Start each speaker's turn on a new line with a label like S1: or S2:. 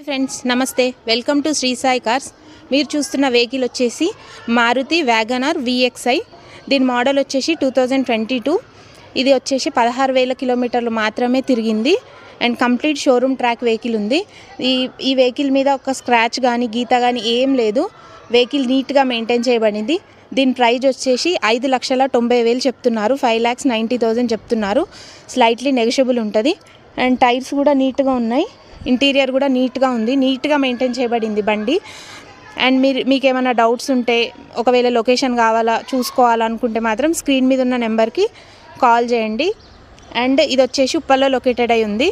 S1: Friends నమస్తే, welcome to Sri Sai cars. మీరు చూస్తున్న వెహికల్ వచ్చేసి మారుతి వ్యాగనార్ VXI. దీని మోడల్ వచ్చేసి 2022. ఇది వచ్చేసి 16,000 కిలోమీటర్లు మాత్రమే తిరిగింది and complete showroom track vehicle ఉంది. ఈ వెహికల్ మీద ఒక స్క్రాచ్ కానీ గీత కానీ ఏం లేదు. వెహికల్ నీట్గా మెయింటైన్ చేయబడింది. దీని ప్రైజ్ వచ్చేసి 5,90,000 చెప్తున్నారు. 5,90,000 చెప్తున్నారు. స్లైట్లీ నెగోషియబుల్ ఉంటుంది అండ్ టైర్స్ కూడా నీట్గా ఉన్నాయి. ఇంటీరియర్ కూడా నీట్గా ఉంది. నీట్గా మెయింటైన్ చేయబడింది బండి. అండ్ మీకు ఏమైనా డౌట్స్ ఉంటే, ఒకవేళ లొకేషన్ చూసుకోవాలనుకుంటే మాత్రం స్క్రీన్ మీద ఉన్న నెంబర్కి కాల్ చేయండి. అండ్ ఇది వచ్చేసి ఉప్పల్లో లొకేటెడ్ అయి ఉంది.